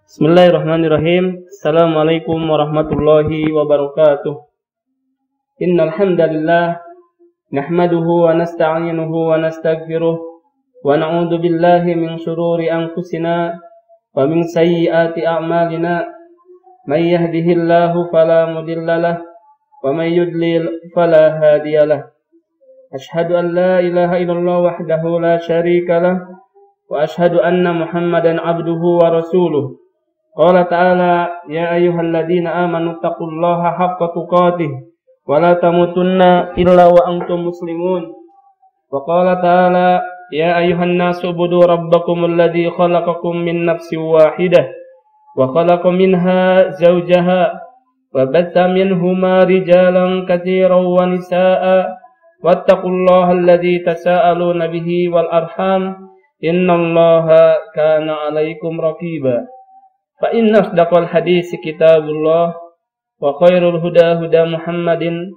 Bismillahirrahmanirrahim. Assalamualaikum warahmatullahi wabarakatuh. Innal hamdalillah nahmaduhu wa nasta'inuhu wa nastaghfiruh wa na'udzu billahi min shururi anfusina wa min sayyiati a'malina. May yahdihillahu fala mudhillalah wa may yudlil fala hadiyalah. Ashhadu an la ilaha illallah wahdahu la syarika lah wa ashhadu anna Muhammadan abduhu wa rasuluh. Qala ta'ala ya ayyuhalladzina amanu taqullaha haqqa tuqatih wa la tamutunna illa wa antum muslimun. Wa qala ta'ala ya ayyuhan nasu ubudu rabbakumul ladzi khalaqakum min nafsin wahidah wa khalaqa minha zawjaha wa batha minhuma rijalan katsiran wa nisaa'a wattaqullaha alladzi tasaaluna bihi wal arham innallaha kana 'alaikum raqiba. Fa inna asdaqal hadits kitabullah wa khairul huda huda Muhammadin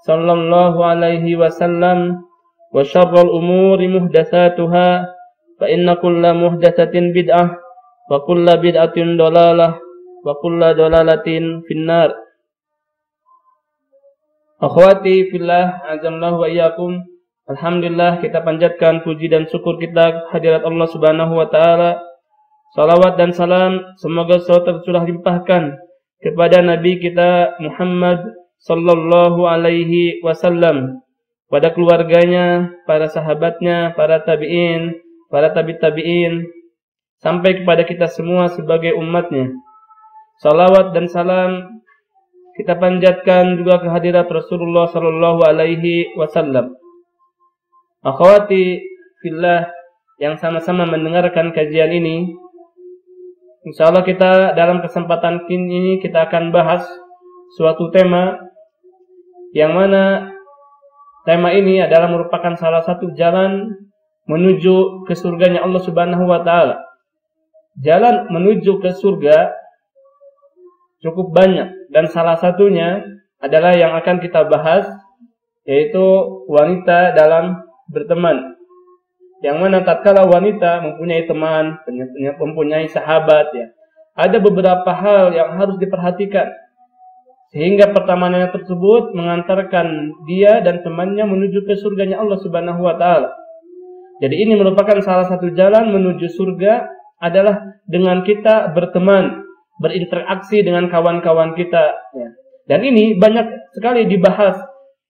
sallallahu alaihi wasallam wa syarrul umuri muhdatsatuha fa inna kulla muhdatsatin bid'ah wa kulla bid'atin dhalalah wa kulla dhalalatin finnar. Akhwati fillah, azallahu wa iyyakum. Alhamdulillah, kita panjatkan puji dan syukur kita hadirat Allah Subhanahu wa taala. Salawat dan salam semoga sudah limpahkan kepada Nabi kita Muhammad sallallahu alaihi wasallam, pada keluarganya, para sahabatnya, para tabi'in, para tabi'in, sampai kepada kita semua sebagai umatnya. Salawat dan salam kita panjatkan juga ke hadirat Rasulullah sallallahu alaihi wasallam. Akhwati fillah yang sama-sama mendengarkan kajian ini, insyaallah kita dalam kesempatan ini kita akan bahas suatu tema yang mana tema ini adalah merupakan salah satu jalan menuju ke surganya Allah Subhanahu wa taala. Jalan menuju ke surga cukup banyak dan salah satunya adalah yang akan kita bahas, yaitu wanita dalam berteman. Yang mana tatkala wanita mempunyai teman, mempunyai sahabat, ya, ada beberapa hal yang harus diperhatikan sehingga pertemanan tersebut mengantarkan dia dan temannya menuju ke surganya Allah Subhanahu wa taala. Jadi ini merupakan salah satu jalan menuju surga adalah dengan kita berteman, berinteraksi dengan kawan-kawan kita, ya. Dan ini banyak sekali dibahas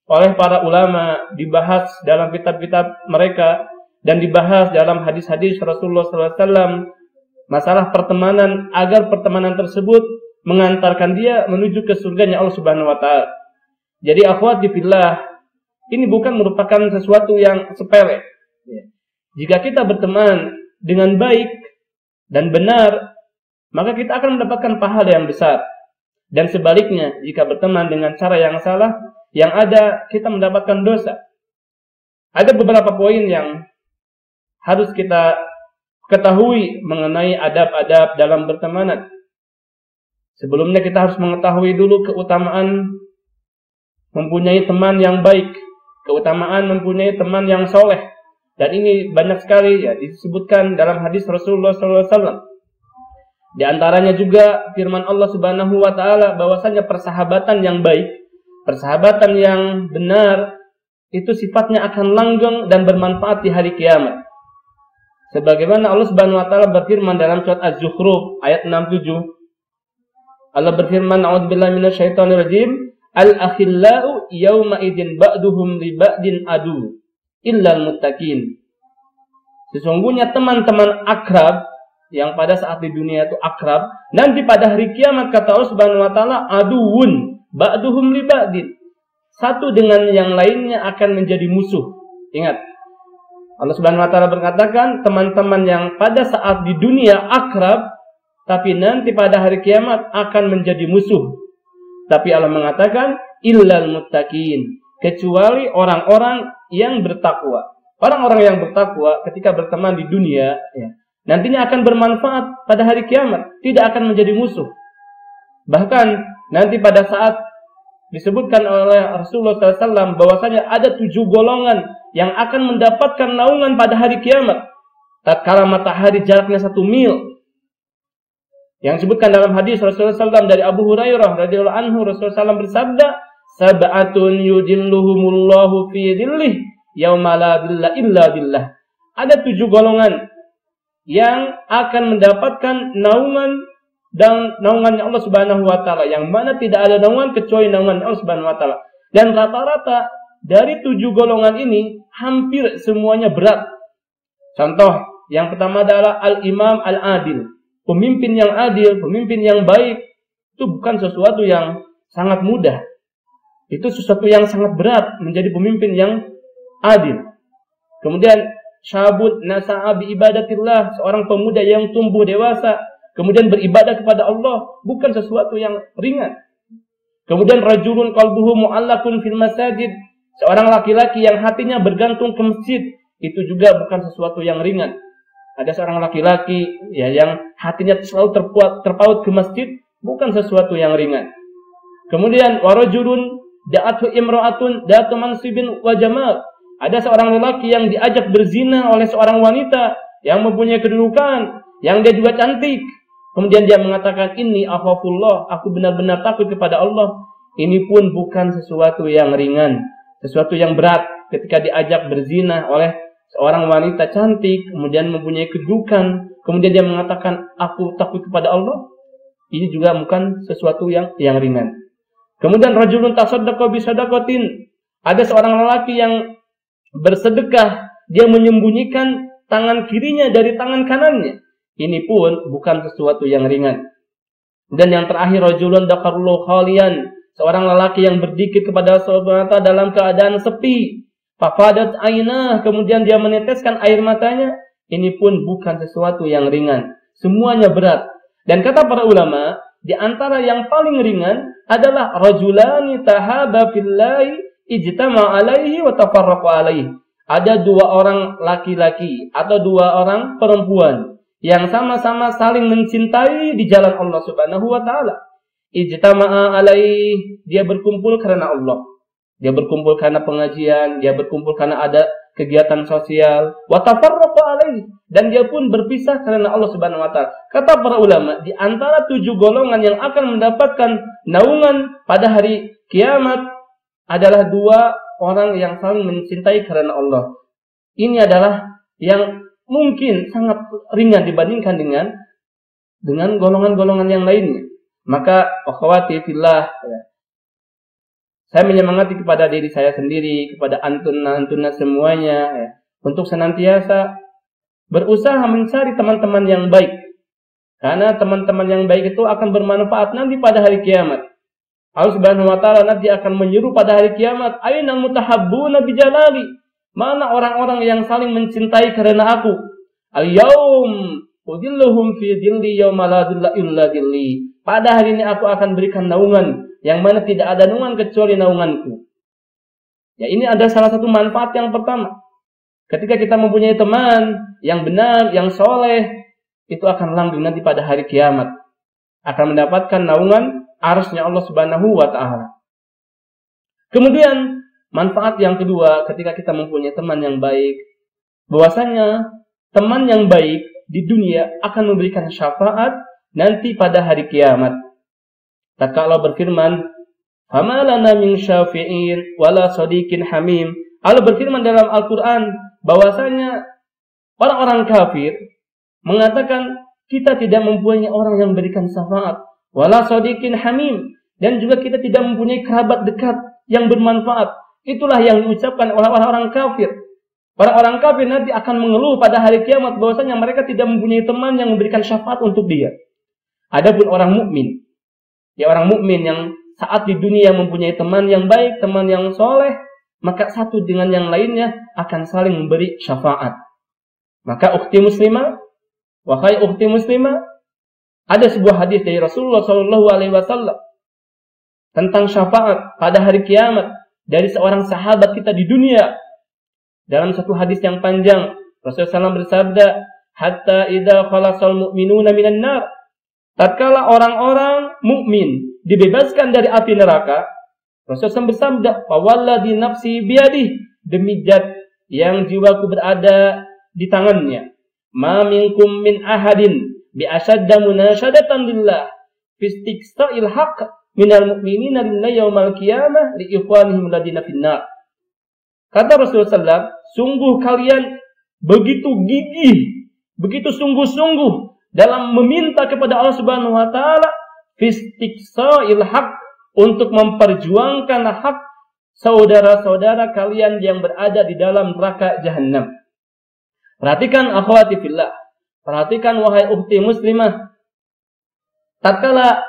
oleh para ulama, dibahas dalam kitab-kitab mereka, dan dibahas dalam hadis-hadis Rasulullah SAW, masalah pertemanan, agar pertemanan tersebut mengantarkan dia menuju ke surganya Allah Subhanahu wa taala. Jadi akhwati fillah, ini bukan merupakan sesuatu yang sepele. Jika kita berteman dengan baik dan benar, maka kita akan mendapatkan pahala yang besar. Dan sebaliknya, jika berteman dengan cara yang salah, yang ada kita mendapatkan dosa. Ada beberapa poin yang harus kita ketahui mengenai adab-adab dalam bertemanan. Sebelumnya kita harus mengetahui dulu keutamaan mempunyai teman yang baik, keutamaan mempunyai teman yang soleh. Dan ini banyak sekali, ya, disebutkan dalam hadis Rasulullah SAW. Di antaranya juga firman Allah Subhanahu wa taala bahwasanya persahabatan yang baik, persahabatan yang benar, itu sifatnya akan langgeng dan bermanfaat di hari kiamat. Sebagaimana Allah Subhanahu wa taala berfirman dalam surat Az-Zukhruf ayat 67. Allah berfirman, "A'udzubillahi minasyaitonir rajim. Al-akhillau yauma idzin ba'duhum li ba'din adu illal muttaqin." Sesungguhnya teman-teman akrab yang pada saat di dunia itu akrab, nanti pada hari kiamat kata Allah Subhanahu wa taala aduun ba'duhum li ba'din. Satu dengan yang lainnya akan menjadi musuh. Ingat, Allah Subhanahu wa taala berkatakan teman-teman yang pada saat di dunia akrab, tapi nanti pada hari kiamat akan menjadi musuh. Tapi Allah mengatakan illal muttaqin, kecuali orang-orang yang bertakwa. Orang-orang yang bertakwa ketika berteman di dunia, ya, nantinya akan bermanfaat pada hari kiamat, tidak akan menjadi musuh. Bahkan nanti pada saat disebutkan oleh Rasulullah SAW bahwasanya ada 7 golongan yang akan mendapatkan naungan pada hari kiamat tatkala matahari jaraknya 1 mil. Yang disebutkan dalam hadis Rasulullah SAW dari Abu Hurairah radhiyallahu anhu, Rasulullah SAW bersabda, "Sab'atun yudhilluhumullahu fi dhillih yauma la dhilla illa dhillah." Ada 7 golongan yang akan mendapatkan naungan dan naungannya Allah Subhanahu wa taala, yang mana tidak ada naungan kecuali naungan Allah Subhanahu wa taala. Dan rata-rata dari 7 golongan ini hampir semuanya berat. Contoh, yang pertama adalah al-imam al-adil. Pemimpin yang adil, pemimpin yang baik, itu bukan sesuatu yang sangat mudah. Itu sesuatu yang sangat berat menjadi pemimpin yang adil. Kemudian syabud nasa'a bi ibadatillah, seorang pemuda yang tumbuh dewasa, kemudian beribadah kepada Allah, bukan sesuatu yang ringan. Kemudian rajulun qalbuhu mu'allaqun fil masajid, seorang laki-laki yang hatinya bergantung ke masjid, itu juga bukan sesuatu yang ringan. Ada seorang laki-laki ya yang hatinya selalu terpaut ke masjid, bukan sesuatu yang ringan. Kemudian warajulun da'atu imra'atun da'atu mansibin wa jamal. Ada seorang lelaki yang diajak berzina oleh seorang wanita yang mempunyai kedudukan, yang dia juga cantik. Kemudian dia mengatakan, "Inni akhafullah, aku benar-benar takut kepada Allah." Ini pun bukan sesuatu yang ringan, sesuatu yang berat ketika diajak berzina oleh seorang wanita cantik, kemudian mempunyai kedudukan, kemudian dia mengatakan, "Aku takut kepada Allah." Ini juga bukan sesuatu yang ringan. Kemudian rajulun tasaddaqa bi sadaqatin. Ada seorang lelaki yang bersedekah, dia menyembunyikan tangan kirinya dari tangan kanannya. Ini pun bukan sesuatu yang ringan. Dan yang terakhir, rajulun daqarullahu khalian. Seorang lelaki yang berzikir kepada Allah Subhanahu wa taala dalam keadaan sepi. Fafadat ainah, kemudian dia meneteskan air matanya. Ini pun bukan sesuatu yang ringan. Semuanya berat. Dan kata para ulama, di antara yang paling ringan adalah rajulani tahaba fillahi ijtama alaihi wa tafarraqa alaihi. Ada 2 orang laki-laki atau 2 orang perempuan yang sama-sama saling mencintai di jalan Allah Subhanahu wa taala. Ijtama'a alaihi, dia berkumpul karena Allah. Dia berkumpul karena pengajian, dia berkumpul karena ada kegiatan sosial. Wa tafarraqa alaihi, dan dia pun berpisah karena Allah Subhanahu wa taala. Kata para ulama, di antara 7 golongan yang akan mendapatkan naungan pada hari kiamat adalah 2 orang yang saling mencintai karena Allah. Ini adalah yang mungkin sangat ringan dibandingkan dengan golongan-golongan yang lainnya. Maka akhwati fillah, saya menyemangati kepada diri saya sendiri, kepada antuna semuanya, untuk senantiasa berusaha mencari teman-teman yang baik. Karena teman-teman yang baik itu akan bermanfaat nanti pada hari kiamat. Allah Subhanahu wa taala nanti akan menyeru pada hari kiamat, "Ainal mutahabbuna bijalali?" Mana orang-orang yang saling mencintai karena aku? Al-yaum udilluhum fi dhilli yauma la dhilla illa dhilli. Pada hari ini aku akan berikan naungan yang mana tidak ada naungan kecuali naunganku. Ya, ini ada salah satu manfaat yang pertama. Ketika kita mempunyai teman yang benar, yang soleh, itu akan langgeng nanti pada hari kiamat. Akan mendapatkan naungan arsy-Nya Allah Subhanahu wa taala. Kemudian manfaat yang kedua ketika kita mempunyai teman yang baik, bahwasanya teman yang baik di dunia akan memberikan syafaat nanti pada hari kiamat. Maka Allah berfirman, "Fama lana min syafi'in wala sadiqin hamim." Allah berfirman dalam Al-Qur'an bahwasanya orang-orang kafir mengatakan kita tidak mempunyai orang yang memberikan syafaat, wala sadiqin hamim, dan juga kita tidak mempunyai kerabat dekat yang bermanfaat. Itulah yang diucapkan oleh orang-orang kafir. Orang-orang kafir nanti akan mengeluh pada hari kiamat bahwasanya mereka tidak mempunyai teman yang memberikan syafaat untuk dia. Adapun orang mukmin, ya orang mukmin yang saat di dunia mempunyai teman yang baik, teman yang soleh, maka satu dengan yang lainnya akan saling memberi syafaat. Maka ukhti muslimah, wahai ukhti muslimah, ada sebuah hadis dari Rasulullah SAW tentang syafaat pada hari kiamat dari seorang sahabat kita di dunia. Dalam satu hadis yang panjang, Rasulullah SAW bersabda, "Hatta idza khalasal mu'minuna minan nar." Tatkala orang-orang mukmin dibebaskan dari api neraka, Rasulullah bersabda, "Fawalladzi nafsi biyadihi," demi zat yang jiwaku berada di tangannya, "Ma minkum min ahadin bi asyadda munasyadatan lillah fi istiqsa'il haqq minal mu'minina lillahi yaumal qiyamah li ikhwanihim ladina finnar. Kata Rasulullah SAW, sungguh kalian begitu gigih, begitu sungguh-sungguh dalam meminta kepada Allah Subhanahu wa taala fi istiqsa'il haqq, untuk memperjuangkan hak saudara-saudara kalian yang berada di dalam neraka jahanam. Perhatikan akhwati fillah, perhatikan wahai ukhti muslimah. Tatkala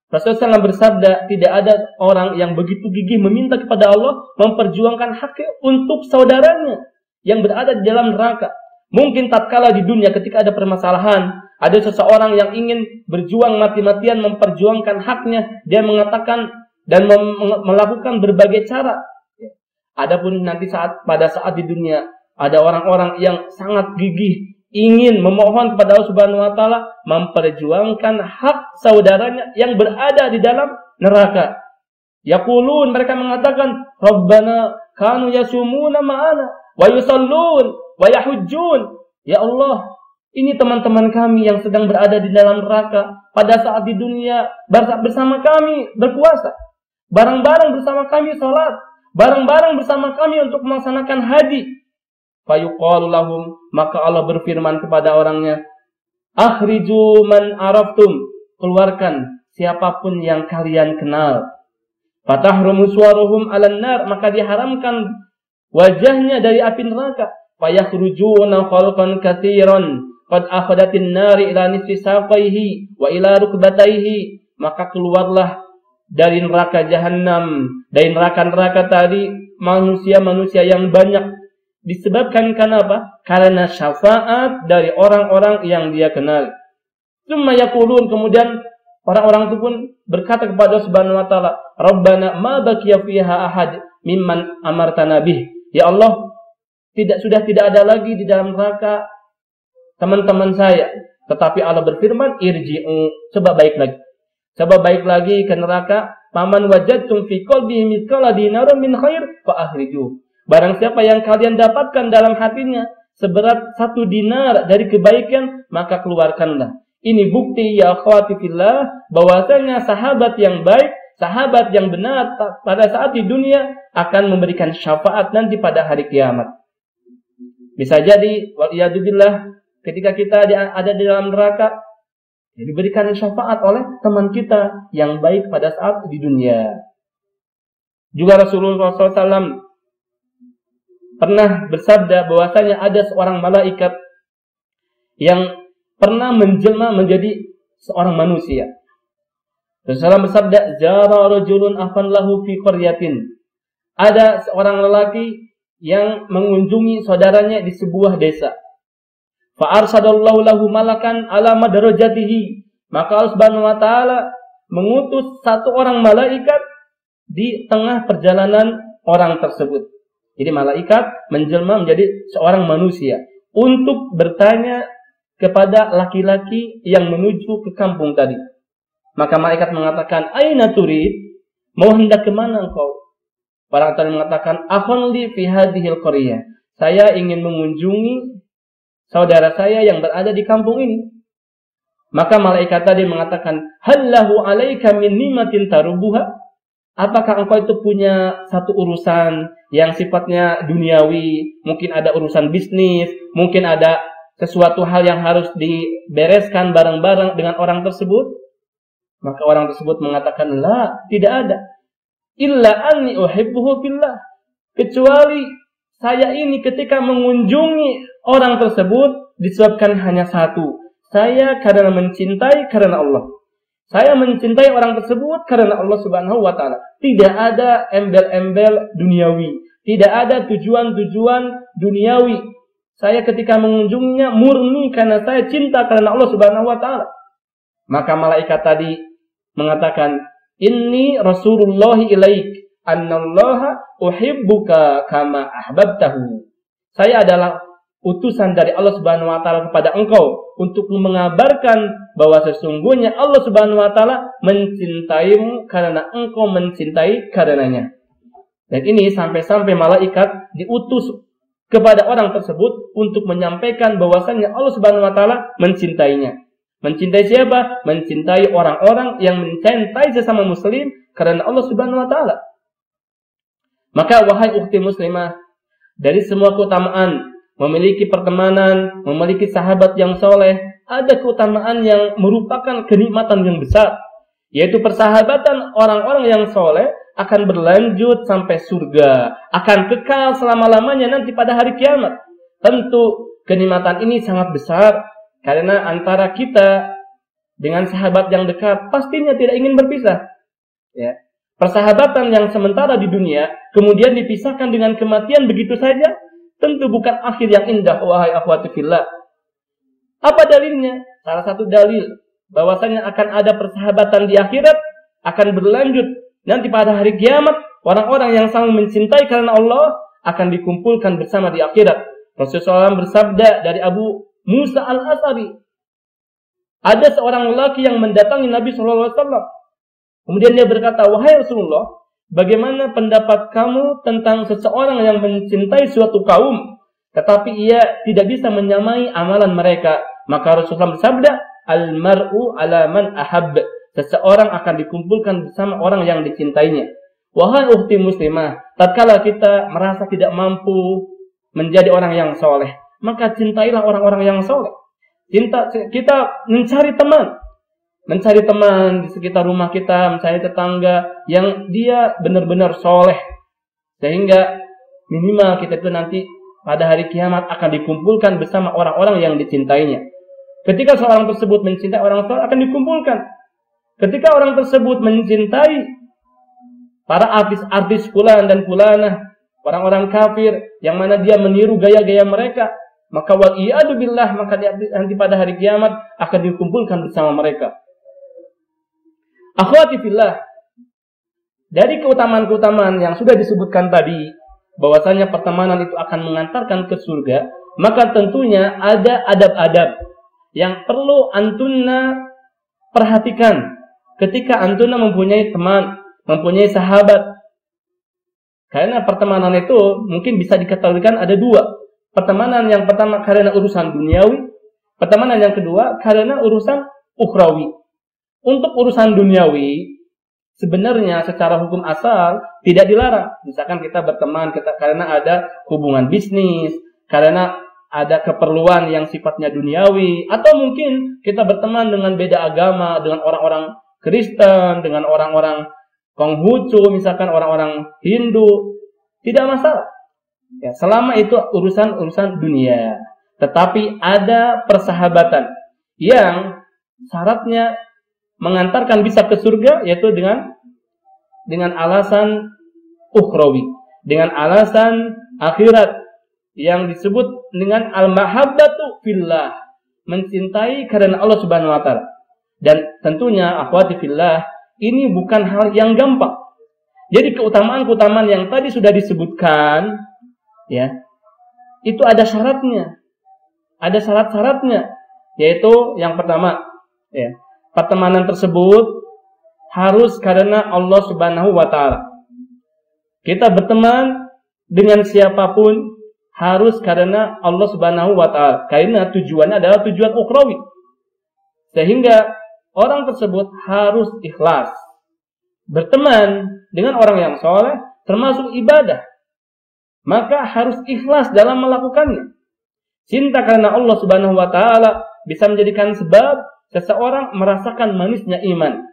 Rasulullah SAW bersabda, tidak ada orang yang begitu gigih meminta kepada Allah memperjuangkan hak untuk saudaranya yang berada di dalam neraka. Mungkin tatkala di dunia ketika ada permasalahan, ada seseorang yang ingin berjuang mati-matian memperjuangkan haknya, dia mengatakan dan melakukan berbagai cara. Adapun nanti pada saat di dunia ada orang-orang yang sangat gigih ingin memohon kepada Allah Subhanahu wa taala memperjuangkan hak saudaranya yang berada di dalam neraka. Yaqulun, mereka mengatakan, Rabbana kanu yasumuna ma'ana wa yusallun wa yahujjun. Ya Allah, ini teman-teman kami yang sedang berada di dalam neraka pada saat di dunia bersama kami berpuasa, bareng-bareng bersama kami salat, bareng-bareng bersama kami untuk melaksanakan haji. Fayuqalu lahum, maka Allah berfirman kepada orangnya, akhriju man araftum, keluarkan siapapun yang kalian kenal. Fatahrumu suwaruhum 'alan nar, maka diharamkan wajahnya dari api neraka. Fayakhrujuna khalqan katsiran qad akhadatin nari ila nisfi saqaihi wa ila rukbataihi, maka keluarlah dari neraka jahanam, dari neraka-neraka tadi manusia-manusia yang banyak. Disebabkan kenapa? Karena syafaat dari orang-orang yang dia kenal. Tsumma yaqulun, kemudian orang-orang itu pun berkata kepada Subhanahu wa taala, Rabbana ma baqiya fiha ahad mimman amartana bih. Ya Allah, sudah tidak ada lagi di dalam neraka teman-teman saya. Tetapi Allah berfirman, irji'u, coba balik lagi. Coba balik lagi ke neraka. Faman wajadtum fi qalbihi mithqala dinarin min khair fa akhrijuh. Barang siapa yang kalian dapatkan dalam hatinya seberat 1 dinar dari kebaikan, maka keluarkanlah. Ini bukti ya akhwati fillah bahwasanya sahabat yang baik, sahabat yang benar pada saat di dunia akan memberikan syafaat nanti pada hari kiamat. Bisa jadi waliyadzubillah ketika kita ada di dalam neraka diberikan syafaat oleh teman kita yang baik pada saat di dunia. Juga Rasulullah SAW pernah bersabda bahwasanya ada seorang malaikat yang pernah menjelma menjadi seorang manusia. Rasulullah bersabda, "Jara rajulun afan lahu fi qaryatin." Ada seorang lelaki yang mengunjungi saudaranya di sebuah desa. Fa arsadallahu lahu malakan ala madarajatihi. Maka Allah Subhanahu wa taala mengutus satu orang malaikat di tengah perjalanan orang tersebut. Jadi malaikat menjelma menjadi seorang manusia untuk bertanya kepada laki-laki yang menuju ke kampung tadi. Maka malaikat mengatakan, "Aina turid?" Mau hendak kemana engkau? Orang tadi mengatakan, "Akhun li fi hadhil qaryah." Saya ingin mengunjungi saudara saya yang berada di kampung ini. Maka malaikat tadi mengatakan, "Hallahu 'alaika min ni'matin tarubuha?" Apakah engkau itu punya satu urusan yang sifatnya duniawi, mungkin ada urusan bisnis, mungkin ada sesuatu hal yang harus dibereskan bareng-bareng dengan orang tersebut? Maka orang tersebut mengatakan, "La, tidak ada. Illa anni uhibbuhu fillah." Kecuali saya ini ketika mengunjungi orang tersebut disebabkan hanya satu. Saya karena mencintai karena Allah. Saya mencintai orang tersebut karena Allah Subhanahu wa taala. Tidak ada embel-embel duniawi, tidak ada tujuan-tujuan duniawi. Saya ketika mengunjunginya murni karena saya cinta karena Allah Subhanahu wa taala. Maka malaikat tadi mengatakan, "Inni Rasulullahi ilaik, annallaha uhibbuka kama ahbabtahu." Saya adalah utusan dari Allah Subhanahu wa taala kepada engkau untuk mengabarkan bahwa sesungguhnya Allah Subhanahu wa taala mencintaimu karena engkau mencintai karenanya. Dan ini sampai-sampai malaikat diutus kepada orang tersebut untuk menyampaikan bahwasanya Allah Subhanahu wa taala mencintainya. Mencintai siapa? Mencintai orang-orang yang mencintai sesama muslim karena Allah Subhanahu wa taala. Maka wahai ukhti muslimah, dari semua keutamaan memiliki pertemanan, memiliki sahabat yang soleh, ada keutamaan yang merupakan kenikmatan yang besar, yaitu persahabatan orang-orang yang soleh akan berlanjut sampai surga, akan kekal selama-lamanya nanti pada hari kiamat. Tentu kenikmatan ini sangat besar, karena antara kita dengan sahabat yang dekat pastinya tidak ingin berpisah. Ya. Persahabatan yang sementara di dunia kemudian dipisahkan dengan kematian begitu saja, tentu bukan akhir yang indah, wahai akhwati fillah. Apa dalilnya? Salah satu dalil bahwasanya akan ada persahabatan di akhirat, akan berlanjut nanti pada hari kiamat. Orang-orang yang saling mencintai karena Allah akan dikumpulkan bersama di akhirat. Rasulullah SAW bersabda dari Abu Musa al-Asy'ari, ada seorang lelaki yang mendatangi Nabi SAW. Kemudian dia berkata, wahai Rasulullah, bagaimana pendapat kamu tentang seseorang yang mencintai suatu kaum, tetapi ia tidak bisa menyamai amalan mereka? Maka Rasulullah bersabda, al-mar'u ala man ahab. Seseorang akan dikumpulkan bersama orang yang dicintainya. Wahai ukhti muslimah, tatkala kita merasa tidak mampu menjadi orang yang soleh, maka cintailah orang-orang yang soleh. Kita mencari teman di sekitar rumah kita, mencari tetangga yang dia benar-benar soleh, sehingga minimal kita itu nanti pada hari kiamat akan dikumpulkan bersama orang-orang yang dicintainya. Ketika seorang tersebut mencintai orang soleh, akan dikumpulkan. Ketika orang tersebut mencintai para artis-artis fulan dan fulanah, orang-orang kafir yang mana dia meniru gaya-gaya mereka, maka wa'iyadu billah, maka nanti pada hari kiamat akan dikumpulkan bersama mereka. Akhwati fillah, dari keutamaan-keutamaan yang sudah disebutkan tadi, bahwasanya pertemanan itu akan mengantarkan ke surga, maka tentunya ada adab-adab yang perlu antunna perhatikan ketika antunna mempunyai teman, mempunyai sahabat. Karena pertemanan itu mungkin bisa dikategorikan ada dua. Pertemanan yang pertama karena urusan duniawi, pertemanan yang kedua karena urusan ukhrawi. Untuk urusan duniawi, sebenarnya secara hukum asal tidak dilarang. Misalkan kita berteman karena ada hubungan bisnis, karena ada keperluan yang sifatnya duniawi, atau mungkin kita berteman dengan beda agama, dengan orang-orang Kristen, dengan orang-orang Konghucu, misalkan orang-orang Hindu, tidak masalah. Ya, selama itu urusan dunia. Tetapi ada persahabatan yang syaratnya mengantarkan bisa ke surga, yaitu dengan alasan ukhrawi, dengan alasan akhirat yang disebut dengan al-mahabbatu fillah, mencintai karena Allah Subhanahu wa taala. Dan tentunya akhwati fillah, ini bukan hal yang gampang. Jadi keutamaan-keutamaan yang tadi sudah disebutkan, ya, itu ada syaratnya. Ada syarat-syaratnya, yaitu yang pertama, ya, pertemanan tersebut harus karena Allah Subhanahu wa taala. Kita berteman dengan siapapun harus karena Allah Subhanahu wa taala, karena tujuannya adalah tujuan ukhrawi. Sehingga orang tersebut harus ikhlas. Berteman dengan orang yang soleh termasuk ibadah, maka harus ikhlas dalam melakukannya. Cinta karena Allah Subhanahu wa taala bisa menjadikan sebab seseorang merasakan manisnya iman.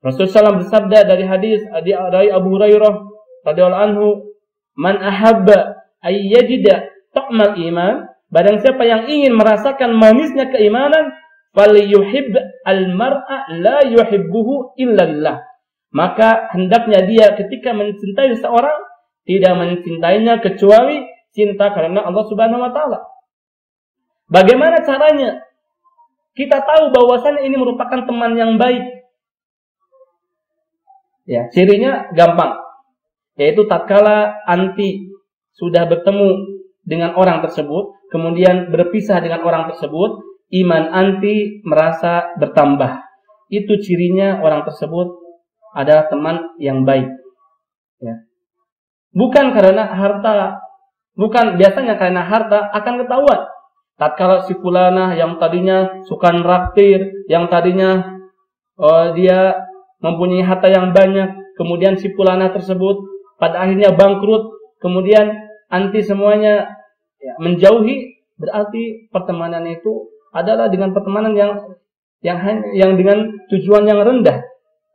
Rasulullah SAW bersabda dari hadis dari Abu Hurairah radhiyallahu anhu, "Man ahabba ay yajida ta'mal iman," barang siapa yang ingin merasakan manisnya keimanan, falyuhib al-mar'a la yuhibbuhu illallah. Maka hendaknya dia ketika mencintai seseorang tidak mencintainya kecuali cinta karena Allah Subhanahu wa taala. Bagaimana caranya kita tahu bahwasannya ini merupakan teman yang baik? Ya, cirinya gampang, yaitu tatkala anti sudah bertemu dengan orang tersebut, kemudian berpisah dengan orang tersebut, iman anti merasa bertambah. Itu cirinya orang tersebut adalah teman yang baik. Ya. Bukan karena harta, bukan biasanya karena harta akan ketahuan. Tatkala si fulanah yang tadinya suka nraktir, yang tadinya dia mempunyai harta yang banyak, kemudian si fulanah tersebut pada akhirnya bangkrut, kemudian anti semuanya menjauhi, berarti pertemanan itu adalah dengan pertemanan yang dengan tujuan yang rendah.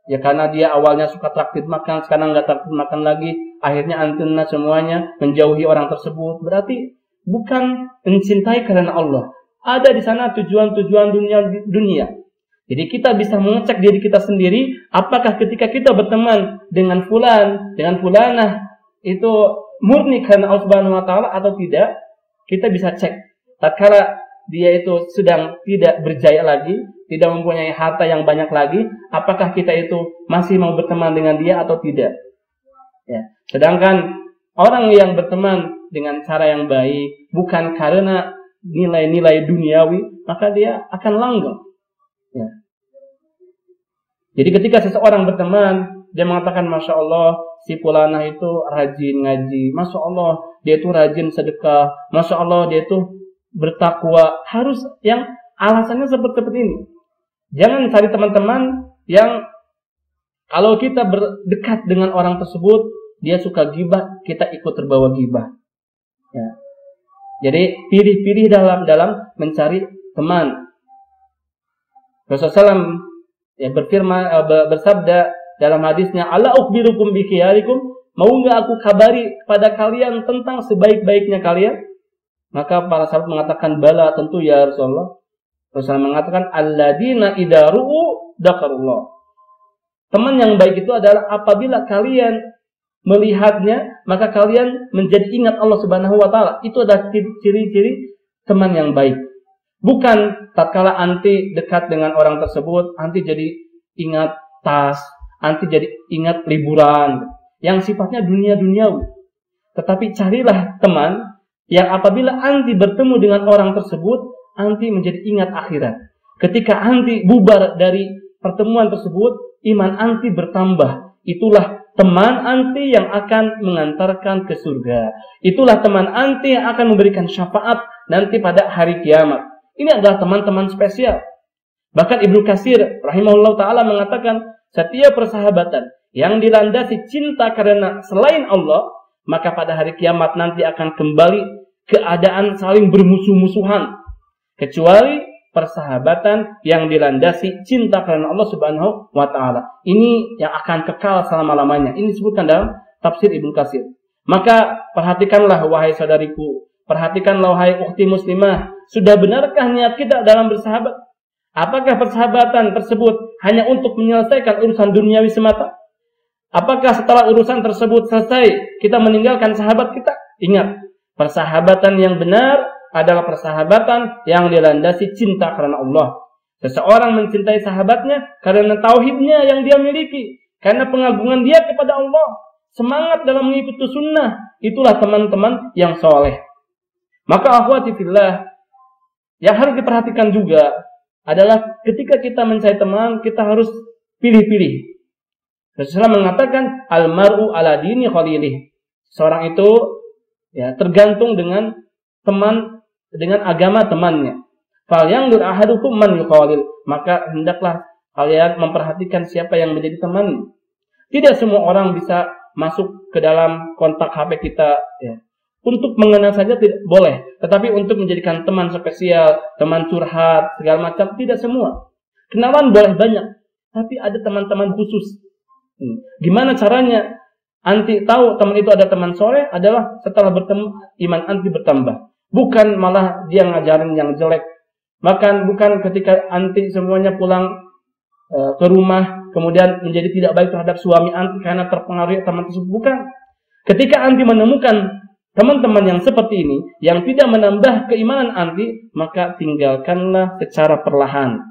Ya karena dia awalnya suka traktir makan, sekarang nggak traktir makan lagi, akhirnya antina semuanya menjauhi orang tersebut. Berarti bukan mencintai karena Allah. Ada di sana tujuan-tujuan dunia. Jadi kita bisa mengecek diri kita sendiri, apakah ketika kita berteman dengan fulan, dengan fulanah itu murni karena Allah Subhanahu wa taala atau tidak. Kita bisa cek. Tatkala dia itu sedang tidak berjaya lagi, tidak mempunyai harta yang banyak lagi, apakah kita itu masih mau berteman dengan dia atau tidak? Ya. Sedangkan orang yang berteman dengan cara yang baik, bukan karena nilai-nilai duniawi, maka dia akan langgeng. Ya. Jadi ketika seseorang berteman, dia mengatakan, Masya Allah, si fulanah itu rajin ngaji, Masya Allah, dia itu rajin sedekah, Masya Allah, dia itu bertakwa. Harus yang alasannya seperti ini. Jangan cari teman-teman yang kalau kita berdekat dengan orang tersebut, dia suka gibah, kita ikut terbawa gibah. Ya. Jadi pilih-pilih dalam mencari teman. Rasulullah SAW bersabda dalam hadisnya, "Ala ukhbirukum bi khiyarikum?" Mau nggak aku kabari pada kalian tentang sebaik-baiknya kalian? Maka para sahabat mengatakan, bala, tentu ya Rasulullah. Rasulullah mengatakan, alladzina idza ru'u dzakarullah. Teman yang baik itu adalah apabila kalian melihatnya, maka kalian menjadi ingat Allah Subhanahu wa taala. Itu adalah ciri-ciri teman yang baik. Bukan tatkala anti dekat dengan orang tersebut, anti jadi ingat tas, anti jadi ingat liburan yang sifatnya dunia-duniawi. Tetapi carilah teman yang apabila anti bertemu dengan orang tersebut, anti menjadi ingat akhirat. Ketika anti bubar dari pertemuan tersebut, iman anti bertambah. Itulah teman anti yang akan mengantarkan ke surga. Itulah teman anti yang akan memberikan syafaat nanti pada hari kiamat. Ini adalah teman-teman spesial. Bahkan Ibnu Katsir rahimahullah ta'ala mengatakan, setiap persahabatan yang dilandasi cinta karena selain Allah, maka pada hari kiamat nanti akan kembali keadaan saling bermusuh-musuhan. Kecuali persahabatan yang dilandasi cinta karena Allah Subhanahu wa taala. Ini yang akan kekal selama-lamanya. Ini disebutkan dalam tafsir Ibnu Katsir. Maka perhatikanlah wahai saudariku, perhatikanlah wahai ukhti muslimah, sudah benarkah niat kita dalam bersahabat? Apakah persahabatan tersebut hanya untuk menyelesaikan urusan duniawi semata? Apakah setelah urusan tersebut selesai, kita meninggalkan sahabat kita? Ingat, persahabatan yang benar adalah persahabatan yang dilandasi cinta karena Allah. Seseorang mencintai sahabatnya karena tauhidnya yang dia miliki, karena pengagungan dia kepada Allah, semangat dalam mengikuti sunnah. Itulah teman-teman yang soleh. Maka akhwati fillah, yang harus diperhatikan juga adalah ketika kita mencari teman, kita harus pilih-pilih. Rasulullah mengatakan, almaru ala dini khalilih. Seorang itu tergantung dengan teman, dengan agama temannya. Fal yanzur ahadukum man yukhalil. Maka hendaklah kalian memperhatikan siapa yang menjadi temannya. Tidak semua orang bisa masuk ke dalam kontak HP kita. Untuk mengenal saja tidak boleh. Tetapi untuk menjadikan teman spesial, teman curhat, segala macam, tidak semua. Kenalan boleh banyak. Tapi ada teman-teman khusus. Gimana caranya anti tahu teman itu ada teman soleh? Adalah setelah bertemu, iman anti bertambah. Bukan malah dia ngajarin yang jelek. Bukan ketika anti semuanya pulang ke rumah, kemudian menjadi tidak baik terhadap suami anti karena terpengaruh teman tersebut. Bukan. Ketika anti menemukan teman-teman yang seperti ini, yang tidak menambah keimanan anti, maka tinggalkanlah secara perlahan.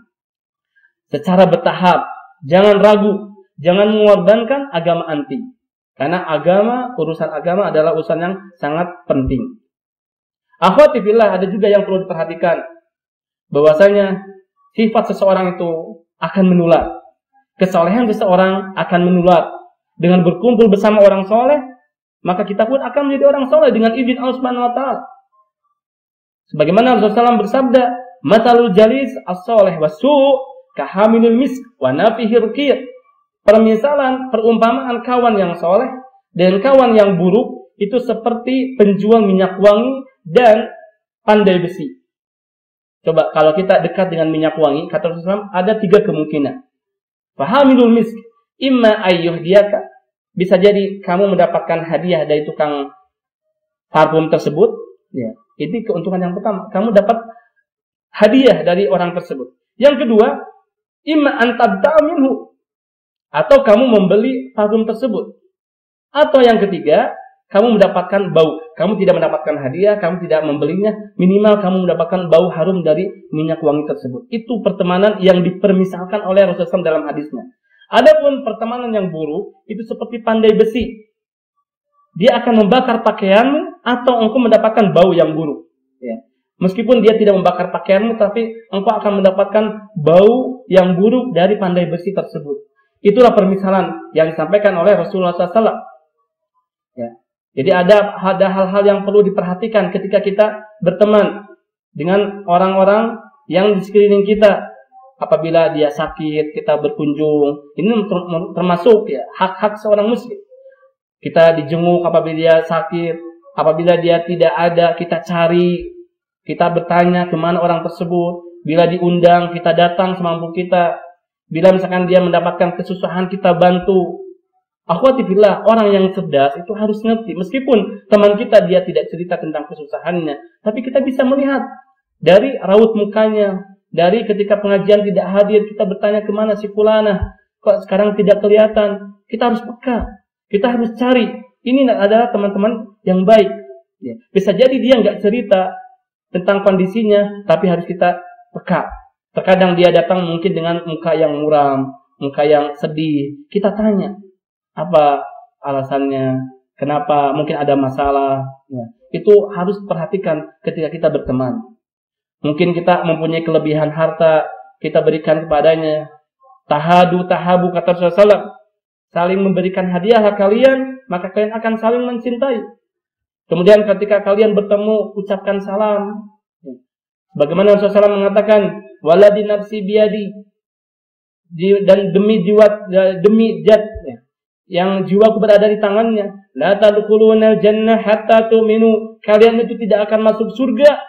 Secara bertahap. Jangan ragu. Jangan mengorbankan agama anti. Karena urusan agama adalah urusan yang sangat penting. Akhwati fillah, ada juga yang perlu diperhatikan. Bahwasanya sifat seseorang itu akan menular. Kesolehan seseorang akan menular. Dengan berkumpul bersama orang soleh, maka kita pun akan menjadi orang soleh dengan izin Allah Subhanahu wa taala. Sebagaimana Rasulullah SAW bersabda, "Matalul jalis as-salih wasu' kahamilul misk wa nafihi ruqiyah." Permisalan, perumpamaan kawan yang soleh dan kawan yang buruk itu seperti penjual minyak wangi dan pandai besi. Coba kalau kita dekat dengan minyak wangi, kata Rasulullah SAW, ada 3 kemungkinan. Fahamilul misk, imma ayyuhdiyaka, bisa jadi kamu mendapatkan hadiah dari tukang parfum tersebut. Ya, itu keuntungan yang pertama. Kamu dapat hadiah dari orang tersebut. Yang kedua, imma antabta'a minhu, atau kamu membeli parfum tersebut. Atau yang ketiga, kamu mendapatkan bau. Kamu tidak mendapatkan hadiah, kamu tidak membelinya, minimal kamu mendapatkan bau harum dari minyak wangi tersebut. Itu pertemanan yang dipermisalkan oleh Rasulullah SAW dalam hadisnya. Adapun pertemanan yang buruk, itu seperti pandai besi. Dia akan membakar pakaianmu atau engkau mendapatkan bau yang buruk. Ya. Meskipun dia tidak membakar pakaianmu, tapi engkau akan mendapatkan bau yang buruk dari pandai besi tersebut. Itulah permisalan yang disampaikan oleh Rasulullah SAW. Ya. Jadi ada hal-hal yang perlu diperhatikan ketika kita berteman dengan orang-orang yang di sekeliling kita. Apabila dia sakit, kita berkunjung. Ini termasuk ya hak-hak seorang muslim. Kita dijenguk apabila dia sakit, apabila dia tidak ada, kita cari, kita bertanya kemana orang tersebut. Bila diundang, kita datang semampu kita. Bila misalkan dia mendapatkan kesusahan, kita bantu. Akhwati fillah, orang yang cerdas itu harus ngerti. Meskipun teman kita dia tidak cerita tentang kesusahannya, tapi kita bisa melihat dari raut mukanya, dari ketika pengajian tidak hadir, kita bertanya kemana si fulana, kok sekarang tidak kelihatan. Kita harus peka, kita harus cari. Ini adalah teman-teman yang baik. Ya. Bisa jadi dia nggak cerita tentang kondisinya, tapi harus kita peka. Terkadang dia datang mungkin dengan muka yang muram, muka yang sedih. Kita tanya, apa alasannya? Kenapa? Mungkin ada masalah. Ya. Itu harus perhatikan ketika kita berteman. Mungkin kita mempunyai kelebihan harta, kita berikan kepadanya. Tahadu tahabu, kata Rasulullah SAW. Saling memberikan hadiahlah kalian, maka kalian akan saling mencintai. Kemudian ketika kalian bertemu, ucapkan salam. Bagaimana Rasulullah SAW mengatakan, waladi nafsi biadi, dan demi jiwa, demi zat yang jiwaku berada di tangannya, la tadkhulunal jannah hatta tu'minu, kalian itu tidak akan masuk surga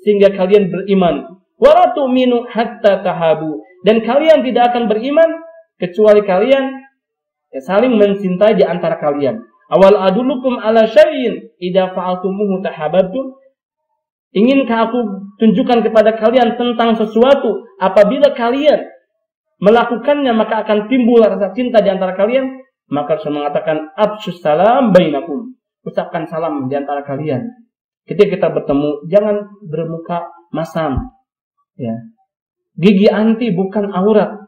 sehingga kalian beriman. Wa la tu'minu hatta tahabu, dan kalian tidak akan beriman kecuali kalian saling mencintai di antara kalian. Awal adulukum ala syai'in idza fa'altumuhu tahabbtum, inginkah aku tunjukkan kepada kalian tentang sesuatu, apabila kalian melakukannya maka akan timbul rasa cinta di antara kalian. Maka Rasul mengatakan afsyus salam bainakum, ucapkan salam di antara kalian. Ketika kita bertemu, jangan bermuka masam. Ya. Gigi anti bukan aurat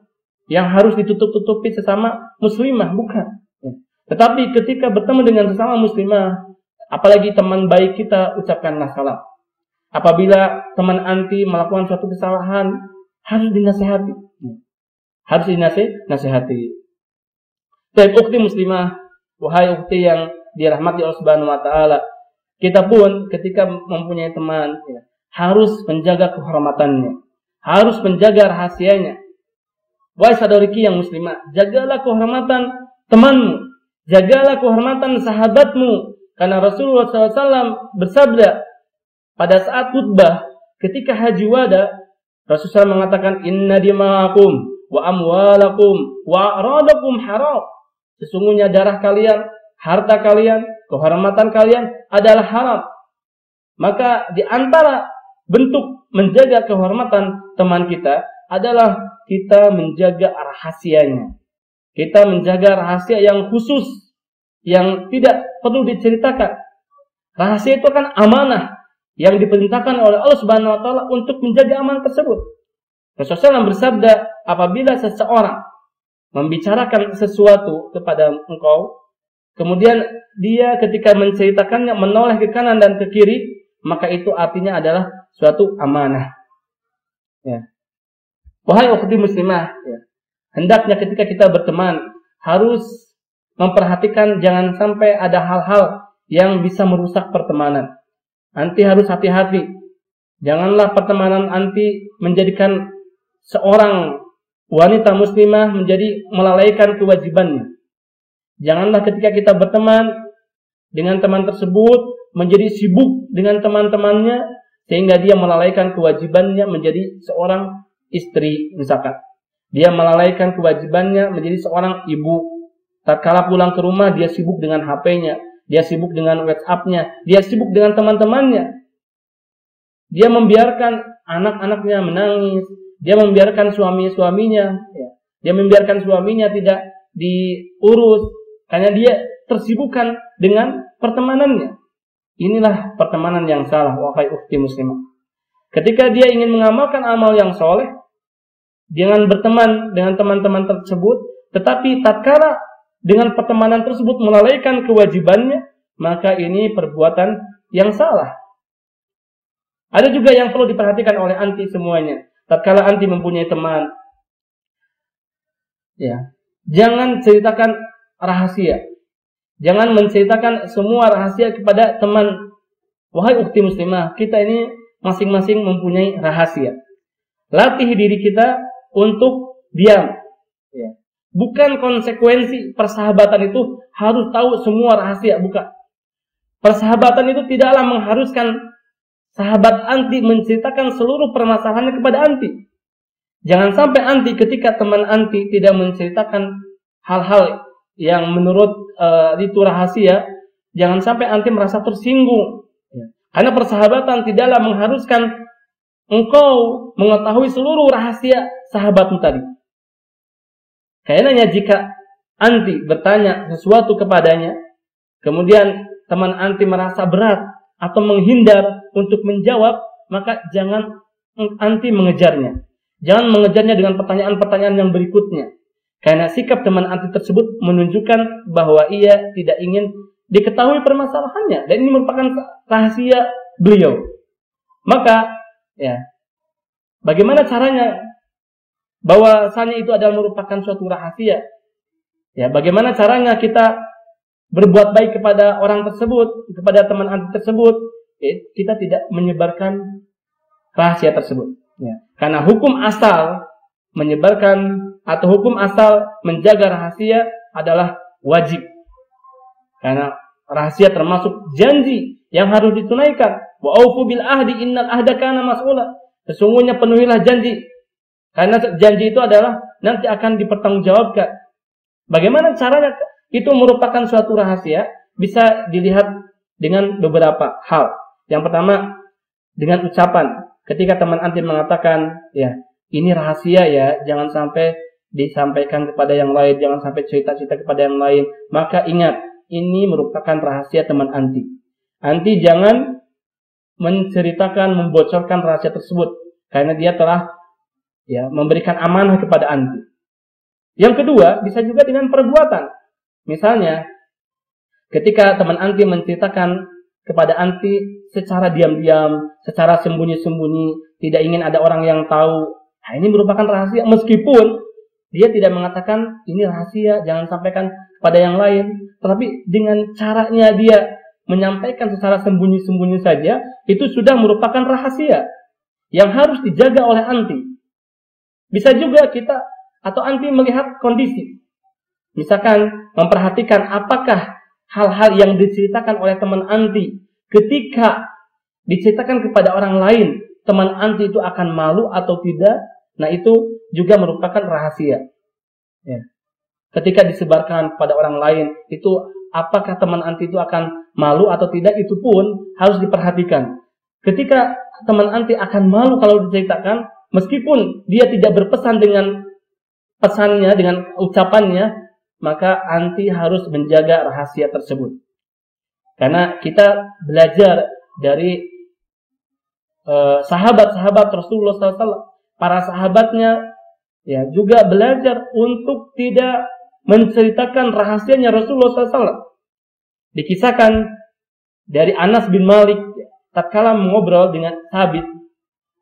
yang harus ditutup-tutupi sesama muslimah, bukan. Ya. Tetapi ketika bertemu dengan sesama muslimah, apalagi teman baik kita, ucapkanlah salam. Apabila teman anti melakukan suatu kesalahan, harus dinasihati. Ya. Harus dinasihati. Dan ukti muslimah, wahai ukti yang dirahmati Allah Subhanahu wa taala, kita pun ketika mempunyai teman ya, harus menjaga kehormatannya, harus menjaga rahasianya. Wahai saudariku yang muslimah, jagalah kehormatan temanmu, jagalah kehormatan sahabatmu, karena Rasulullah SAW bersabda pada saat khutbah ketika haji wada, Rasulullah SAW mengatakan, inna dima'akum wa amwalakum wa a'radakum haram. Sesungguhnya darah kalian, harta kalian, kehormatan kalian adalah haram. Maka di antara bentuk menjaga kehormatan teman kita adalah kita menjaga rahasianya. Kita menjaga rahasia yang khusus, yang tidak perlu diceritakan. Rahasia itu kan amanah yang diperintahkan oleh Allah Subhanahu wa taala untuk menjaga amanah tersebut. Rasulullah bersabda, apabila seseorang membicarakan sesuatu kepada engkau, kemudian dia ketika menceritakannya menoleh ke kanan dan ke kiri, maka itu artinya adalah suatu amanah. Ya. Wahai ukhti muslimah, ya, hendaknya ketika kita berteman harus memperhatikan jangan sampai ada hal-hal yang bisa merusak pertemanan. Nanti harus hati-hati. Janganlah pertemanan anti menjadikan seorang wanita muslimah menjadi melalaikan kewajibannya. Janganlah ketika kita berteman dengan teman tersebut menjadi sibuk dengan teman-temannya sehingga dia melalaikan kewajibannya menjadi seorang istri misalkan. Dia melalaikan kewajibannya menjadi seorang ibu. Tatkala pulang ke rumah dia sibuk dengan HP-nya, dia sibuk dengan WhatsApp-nya, dia sibuk dengan teman-temannya. Dia membiarkan anak-anaknya menangis, dia membiarkan suaminya, dia membiarkan suaminya tidak diurus karena dia tersibukkan dengan pertemanannya. Inilah pertemanan yang salah, wahai ukhti muslimah. Ketika dia ingin mengamalkan amal yang soleh, jangan berteman dengan teman-teman tersebut, tetapi tatkala dengan pertemanan tersebut melalaikan kewajibannya, maka ini perbuatan yang salah. Ada juga yang perlu diperhatikan oleh anti semuanya. Tatkala anti mempunyai teman, jangan ceritakan rahasia. Jangan menceritakan semua rahasia kepada teman. Wahai ukhti muslimah, kita ini masing-masing mempunyai rahasia. Latih diri kita untuk diam. Bukan konsekuensi persahabatan itu harus tahu semua rahasia, bukan. Persahabatan itu tidaklah mengharuskan sahabat anti menceritakan seluruh permasalahannya kepada anti. Jangan sampai anti ketika teman anti tidak menceritakan hal-hal yang menurut itu rahasia, jangan sampai anti merasa tersinggung. Karena persahabatan tidaklah mengharuskan engkau mengetahui seluruh rahasia sahabatmu tadi. Kayaknya jika anti bertanya sesuatu kepadanya, kemudian teman anti merasa berat atau menghindar untuk menjawab, maka jangan anti mengejarnya. Jangan mengejarnya dengan pertanyaan-pertanyaan yang berikutnya. Karena sikap teman anti tersebut menunjukkan bahwa ia tidak ingin diketahui permasalahannya. Dan ini merupakan rahasia beliau. Maka, bagaimana caranya bahwasanya itu adalah merupakan suatu rahasia? Bagaimana caranya kita berbuat baik kepada orang tersebut, kepada teman anti tersebut? Kita tidak menyebarkan rahasia tersebut. Karena hukum asal menyebarkan atau hukum asal menjaga rahasia adalah wajib. Karena rahasia termasuk janji yang harus ditunaikan. Wa aufu bil ahdi innal ahda kana mas'ula. Sesungguhnya penuhilah janji. Karena janji itu adalah nanti akan dipertanggungjawabkan. Bagaimana caranya? Itu merupakan suatu rahasia, bisa dilihat dengan beberapa hal. Yang pertama, dengan ucapan. Ketika teman anti mengatakan, ini rahasia jangan sampai disampaikan kepada yang lain, jangan sampai cerita-cerita kepada yang lain. Maka ingat, ini merupakan rahasia teman anti. Anti jangan menceritakan, membocorkan rahasia tersebut, karena dia telah memberikan amanah kepada anti. Yang kedua, bisa juga dengan perbuatan. Misalnya, ketika teman anti menceritakan kepada anti secara diam-diam, secara sembunyi-sembunyi, tidak ingin ada orang yang tahu, ini merupakan rahasia. Meskipun dia tidak mengatakan ini rahasia, jangan sampaikan kepada yang lain, tetapi dengan caranya dia menyampaikan secara sembunyi-sembunyi saja, itu sudah merupakan rahasia yang harus dijaga oleh anti. Bisa juga kita atau anti melihat kondisi. Misalkan memperhatikan apakah hal-hal yang diceritakan oleh teman anti ketika diceritakan kepada orang lain, teman anti itu akan malu atau tidak. Nah, itu juga merupakan rahasia. Ketika disebarkan kepada orang lain, itu apakah teman anti itu akan malu atau tidak, itu pun harus diperhatikan. Ketika teman anti akan malu kalau diceritakan, meskipun dia tidak berpesan dengan pesannya, dengan ucapannya, maka anti harus menjaga rahasia tersebut. Karena kita belajar dari sahabat-sahabat Rasulullah SAW, para sahabatnya juga belajar untuk tidak menceritakan rahasianya Rasulullah SAW. Dikisahkan dari Anas bin Malik, tatkala mengobrol dengan Thabit,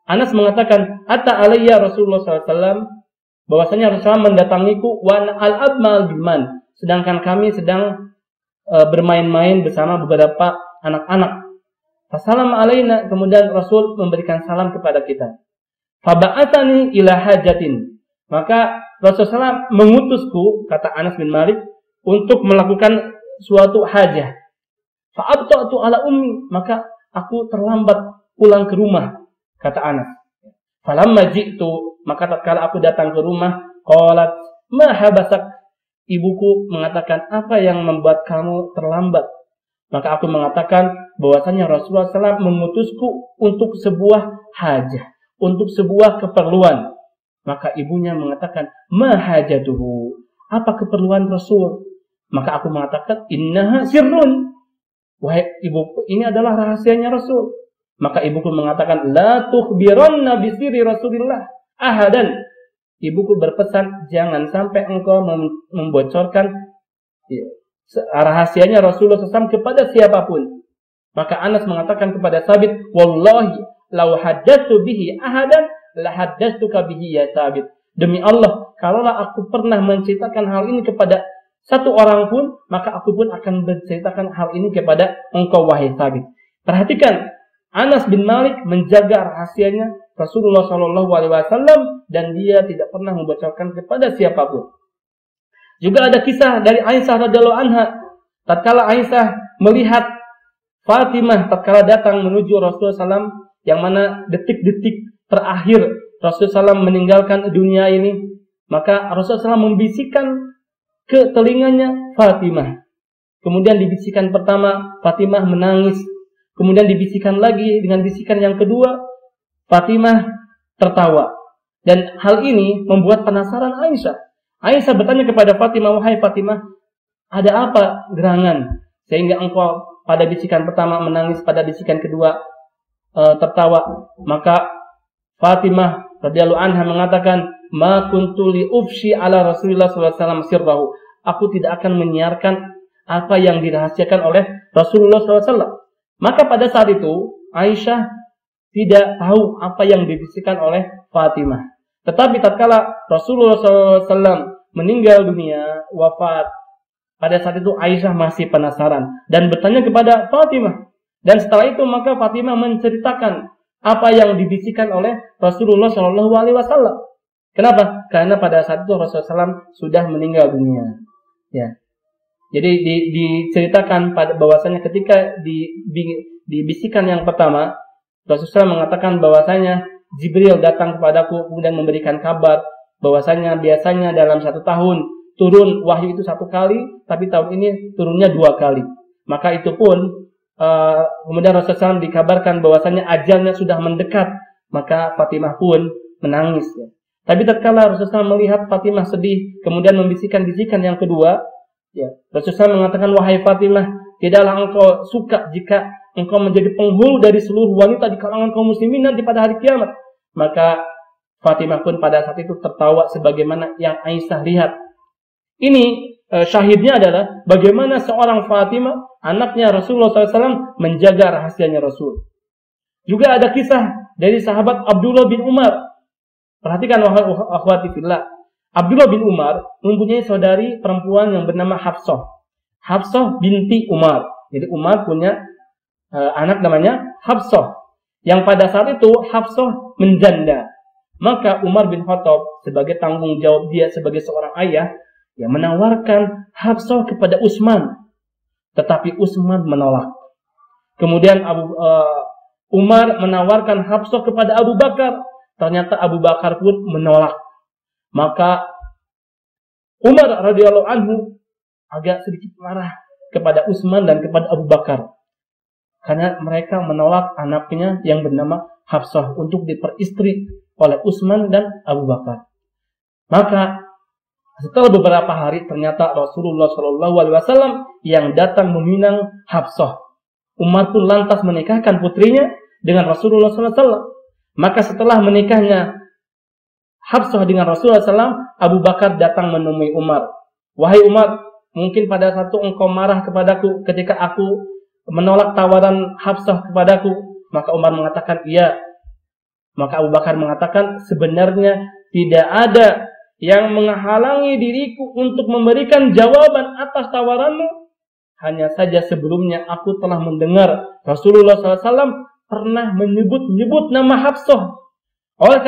Anas mengatakan, "Ata alayya Rasulullah SAW," bahwasanya Rasulullah mendatangiku, wa al-abmal biman, sedangkan kami sedang bermain-main bersama beberapa anak-anak. Fasalam alaina, kemudian Rasul memberikan salam kepada kita. Faba'atani ila hajatin. Maka Rasulullah SAW mengutusku, kata Anas bin Malik, untuk melakukan suatu hajah. Fa'abta'tu ala ummi, maka aku terlambat pulang ke rumah, kata Anas. Falamma ji'tu, maka tatkala aku datang ke rumah, qalat ma habasak, ibuku mengatakan, apa yang membuat kamu terlambat? Maka aku mengatakan bahwasanya Rasulullah SAW mengutusku untuk sebuah hajah, untuk sebuah keperluan. Maka ibunya mengatakan, ma hajatuhu, apa keperluan Rasul? Maka aku mengatakan, innaha sirrun, wahai ibuku, ini adalah rahasianya Rasul. Maka ibuku mengatakan, la tukhbiranna bisiri Rasulillah ahadan. Ibuku berpesan, jangan sampai engkau membocorkan rahasianya Rasulullah SAW kepada siapapun. Maka Anas mengatakan kepada Sabit, wallahi lau haddatsu bihi ahadan la haddatsuka bihi ya Sabit. Demi Allah, kalaulah aku pernah menceritakan hal ini kepada satu orang pun, maka aku pun akan menceritakan hal ini kepada engkau wahai Sabit. Perhatikan, Anas bin Malik menjaga rahasianya Rasulullah SAW dan dia tidak pernah membocorkan kepada siapapun. Juga ada kisah dari Aisyah radhiyallahu anha. Tatkala Aisyah melihat Fatimah tatkala datang menuju Rasulullah SAW, yang mana detik-detik terakhir Rasulullah SAW meninggalkan dunia ini, maka Rasulullah SAW membisikkan ke telinganya Fatimah. Kemudian dibisikkan pertama, Fatimah menangis. Kemudian dibisikkan lagi dengan bisikan yang kedua, Fatimah tertawa. Dan hal ini membuat penasaran Aisyah. Aisyah bertanya kepada Fatimah, wahai Fatimah, ada apa gerangan? Sehingga engkau pada bisikan pertama menangis, pada bisikan kedua tertawa. Maka Fatimah radhiyallahu anha mengatakan, ma kuntu li ufshi ala Rasulillah SAW sirrahu. Aku tidak akan menyiarkan apa yang dirahasiakan oleh Rasulullah SAW. Maka pada saat itu Aisyah tidak tahu apa yang dibisikkan oleh Fatimah. Tetapi tatkala Rasulullah SAW meninggal dunia, wafat, pada saat itu Aisyah masih penasaran dan bertanya kepada Fatimah. Dan setelah itu maka Fatimah menceritakan apa yang dibisikkan oleh Rasulullah SAW. Kenapa? Karena pada saat itu Rasulullah SAW sudah meninggal dunia. Ya. Jadi diceritakan pada bahwasanya ketika dibisikkan yang pertama, Rasulullah mengatakan bahwasanya Jibril datang kepadaku kemudian memberikan kabar bahwasanya biasanya dalam 1 tahun turun wahyu itu 1 kali, tapi tahun ini turunnya 2 kali. Maka itu pun kemudian Rasulullah SAW dikabarkan bahwasanya ajalnya sudah mendekat, maka Fatimah pun menangis. Ya. Tapi tatkala Rasulullah SAW melihat Fatimah sedih, kemudian membisikkan bisikan yang kedua, ya, Rasulullah mengatakan, wahai Fatimah, tidaklah engkau suka jika engkau menjadi penghulu dari seluruh wanita di kalangan kaum muslimin nanti pada hari kiamat. Maka Fatimah pun pada saat itu tertawa sebagaimana yang Aisyah lihat. Ini syahidnya adalah bagaimana seorang Fatimah, anaknya Rasulullah SAW, menjaga rahasianya Rasul. Juga ada kisah dari sahabat Abdullah bin Umar. Perhatikan wahai akhwati fillah. Abdullah bin Umar mempunyai saudari perempuan yang bernama Hafsah. Hafsah binti Umar. Jadi Umar punya anak namanya Hafsah. Yang pada saat itu Hafsah menjanda. Maka Umar bin Khattab sebagai tanggung jawab dia sebagai seorang ayah, ya, menawarkan Hafsah kepada Utsman. Tetapi Utsman menolak. Kemudian Umar menawarkan Hafsah kepada Abu Bakar. Ternyata Abu Bakar pun menolak. Maka Umar radhiyallahu anhu agak sedikit marah kepada Utsman dan kepada Abu Bakar karena mereka menolak anaknya yang bernama Hafsah untuk diperistri oleh Utsman dan Abu Bakar. Maka setelah beberapa hari ternyata Rasulullah SAW yang datang meminang Hafsah. Umar pun lantas menikahkan putrinya dengan Rasulullah SAW. Maka setelah menikahnya Hafsah dengan Rasulullah SAW, Abu Bakar datang menemui Umar. Wahai Umar, mungkin pada saat itu engkau marah kepadaku ketika aku menolak tawaran Hafsah kepadaku. Maka Umar mengatakan, iya. Maka Abu Bakar mengatakan, sebenarnya tidak ada yang menghalangi diriku untuk memberikan jawaban atas tawaranmu. hanya saja sebelumnya aku telah mendengar Rasulullah SAW pernah menyebut nama Hafsah. Oleh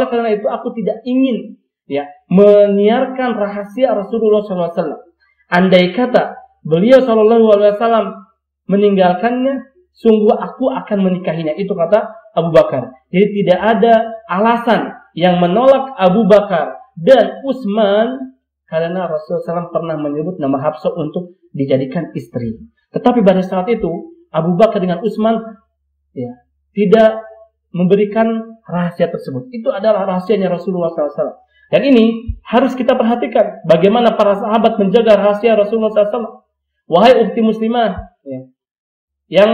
karena itu aku tidak ingin ya menyiarkan rahasia Rasulullah SAW. Andai kata beliau SAW meninggalkannya, sungguh aku akan menikahinya. Itu kata Abu Bakar. Jadi tidak ada alasan yang menolak Abu Bakar dan Utsman karena Rasulullah SAW pernah menyebut nama Hafsah untuk dijadikan istri. Tetapi pada saat itu Abu Bakar dengan Utsman ya tidak memberikan rahasia tersebut. Itu adalah rahasianya Rasulullah SAW. Dan ini harus kita perhatikan bagaimana para sahabat menjaga rahasia Rasulullah SAW. Wahai ukhti muslimah ya, yang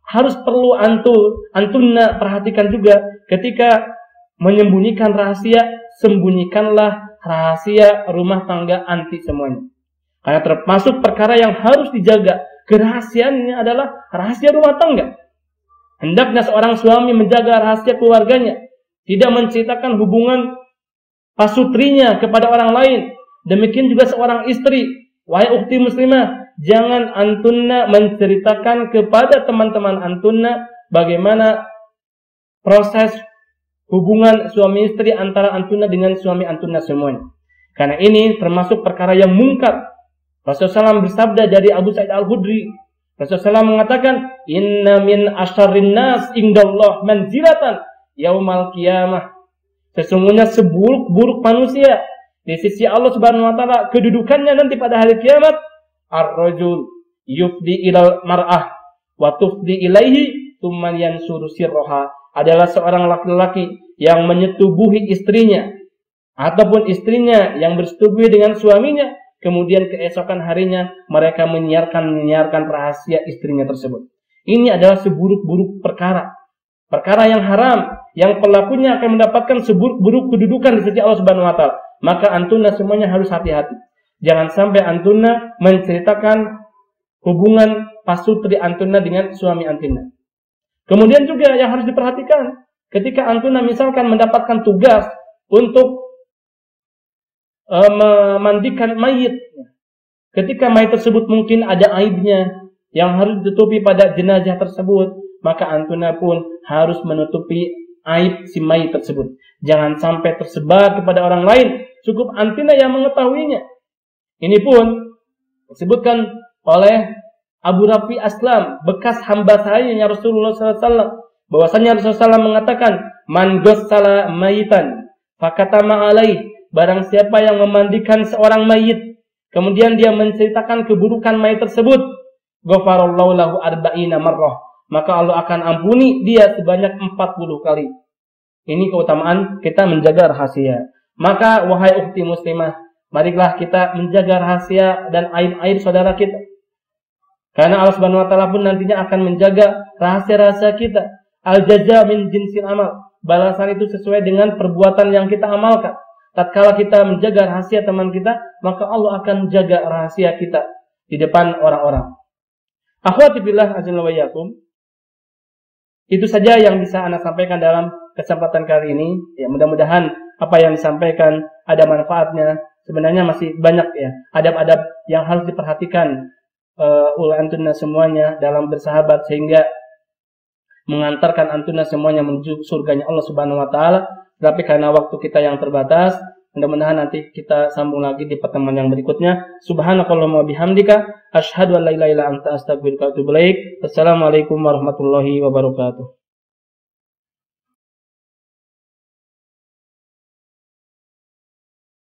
harus perlu antunna perhatikan juga ketika menyembunyikan rahasia, sembunyikanlah rahasia rumah tangga anti semuanya. Karena termasuk perkara yang harus dijaga kerahasiaannya adalah rahasia rumah tangga. Hendaknya seorang suami menjaga rahasia keluarganya, tidak menceritakan hubungan pasutrinya kepada orang lain. Demikian juga seorang istri. Wahai ukhti muslimah, jangan antunna menceritakan kepada teman-teman antunna bagaimana proses hubungan suami istri antara antunna dengan suami antunna semuanya. Karena ini termasuk perkara yang mungkar. Rasulullah SAW bersabda dari Abu Sa'id Al-Khudri, Rasulullah SAW mengatakan, "Inna min asyarrin nas indallah manzilatan yaumal qiyamah." Sesungguhnya seburuk-buruk manusia di sisi Allah Subhanahu wa taala kedudukannya nanti pada hari kiamat, ar-rajul yufdi ilal mar'ah wa tufdi ilaihi tsumma yansuru sirraha, adalah seorang laki-laki yang menyetubuhi istrinya ataupun istrinya yang bersetubuh dengan suaminya, kemudian keesokan harinya mereka menyiarkan rahasia istrinya tersebut. Ini adalah seburuk-buruk perkara yang haram, yang pelakunya akan mendapatkan seburuk-buruk kedudukan di sisi Allah Subhanahu wa taala. Maka antunna semuanya harus hati-hati. Jangan sampai antunna menceritakan hubungan pasutri antunna dengan suami antunna. Kemudian juga yang harus diperhatikan ketika antunna misalkan mendapatkan tugas untuk memandikan mayit. Ketika mayit tersebut mungkin ada aibnya yang harus ditutupi pada jenazah tersebut, maka antunna pun harus menutupi aib si mayit tersebut. Jangan sampai tersebar kepada orang lain, cukup antunna yang mengetahuinya. Ini pun disebutkan oleh Abu Rafi Aslam, bekas hamba sahihnya Rasulullah SAW, bahwasanya Rasulullah SAW mengatakan, "Man ghassala mayitan fakatama alaih." Barang siapa yang memandikan seorang mayit, kemudian dia menceritakan keburukan mayit tersebut, ghafarallahu lahu arba'ina marrah, maka Allah akan ampuni dia sebanyak 40 kali. Ini keutamaan kita menjaga rahasia. Maka wahai ukhti muslimah, marilah kita menjaga rahasia dan aib-aib saudara kita. Karena Allah Subhanahu wa taala pun nantinya akan menjaga rahasia-rahasia kita. Al-jaza min jinsil amal. Balasan itu sesuai dengan perbuatan yang kita amalkan. Tatkala kita menjaga rahasia teman kita, maka Allah akan menjaga rahasia kita di depan orang-orang. Akhwati billah azza wa yakum. Itu saja yang bisa Anda sampaikan dalam kesempatan kali ini. Ya, mudah-mudahan apa yang disampaikan ada manfaatnya. Sebenarnya masih banyak ya adab-adab yang harus diperhatikan oleh antunna semuanya dalam bersahabat sehingga mengantarkan antunna semuanya menuju surganya Allah Subhanahu wa taala. Tapi karena waktu kita yang terbatas, mudah-mudahan nanti kita sambung lagi di pertemuan yang berikutnya. Subhanakallahumma bihamdika asyhadu an la ilaha illa anta astaghfiruka wa atubu ilaik. Wassalamualaikum warahmatullahi wabarakatuh.